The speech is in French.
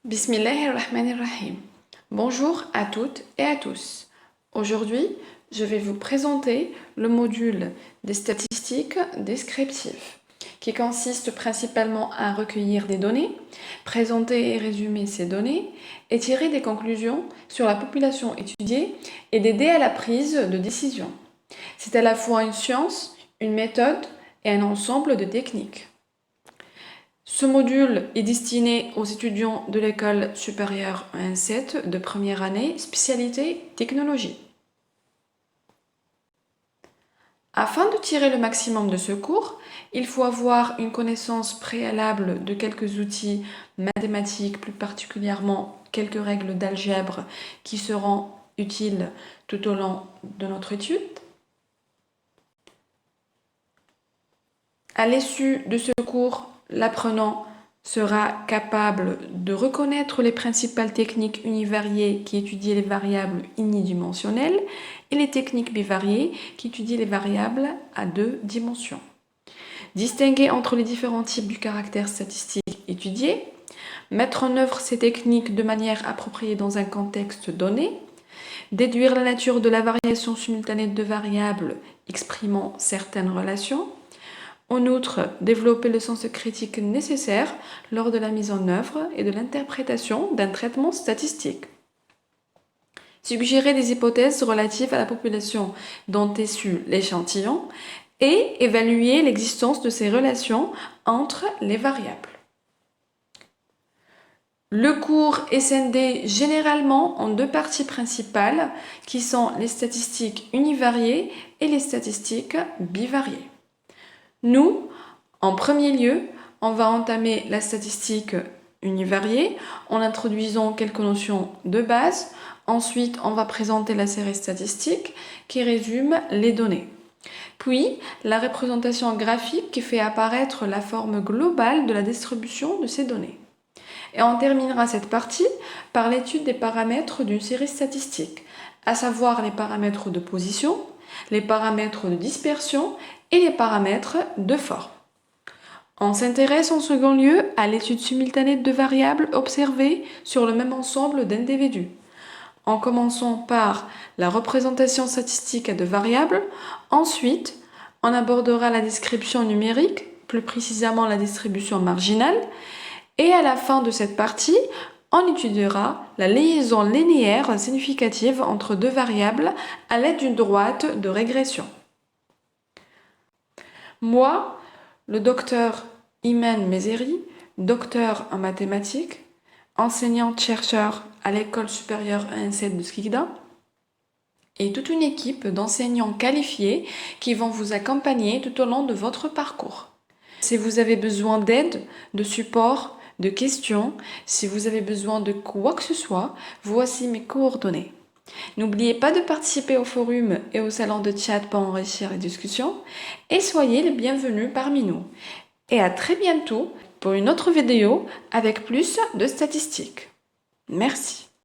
Bismillahirrahmanirrahim. Bonjour à toutes et à tous. Aujourd'hui, je vais vous présenter le module des statistiques descriptives, qui consiste principalement à recueillir des données, présenter et résumer ces données et tirer des conclusions sur la population étudiée et d'aider à la prise de décision. C'est à la fois une science, une méthode et un ensemble de techniques. Ce module est destiné aux étudiants de l'école supérieure 1-7 de première année, spécialité technologie. Afin de tirer le maximum de ce cours, il faut avoir une connaissance préalable de quelques outils mathématiques, plus particulièrement quelques règles d'algèbre qui seront utiles tout au long de notre étude. À l'issue de ce cours, l'apprenant sera capable de reconnaître les principales techniques univariées qui étudient les variables unidimensionnelles et les techniques bivariées qui étudient les variables à deux dimensions. Distinguer entre les différents types du caractère statistique étudié, mettre en œuvre ces techniques de manière appropriée dans un contexte donné, déduire la nature de la variation simultanée de variables exprimant certaines relations. En outre, développer le sens critique nécessaire lors de la mise en œuvre et de l'interprétation d'un traitement statistique. Suggérer des hypothèses relatives à la population dont est issu l'échantillon et évaluer l'existence de ces relations entre les variables. Le cours est scindé généralement en deux parties principales qui sont les statistiques univariées et les statistiques bivariées. Nous, en premier lieu, on va entamer la statistique univariée en introduisant quelques notions de base. Ensuite, on va présenter la série statistique qui résume les données. Puis, la représentation graphique qui fait apparaître la forme globale de la distribution de ces données. Et on terminera cette partie par l'étude des paramètres d'une série statistique, à savoir les paramètres de position, les paramètres de dispersion et les paramètres de forme. On s'intéresse en second lieu à l'étude simultanée de variables observées sur le même ensemble d'individus. En commençant par la représentation statistique de variables, ensuite on abordera la description numérique, plus précisément la distribution marginale, et à la fin de cette partie, on étudiera la liaison linéaire significative entre deux variables à l'aide d'une droite de régression. Moi, le docteur Imen Mezeri, docteur en mathématiques, enseignante-chercheur à l'école supérieure 1-7 de Skikda, et toute une équipe d'enseignants qualifiés qui vont vous accompagner tout au long de votre parcours. Si vous avez besoin d'aide, de support, de questions, si vous avez besoin de quoi que ce soit, voici mes coordonnées. N'oubliez pas de participer au forum et au salon de chat pour enrichir les discussions et soyez les bienvenus parmi nous. Et à très bientôt pour une autre vidéo avec plus de statistiques. Merci.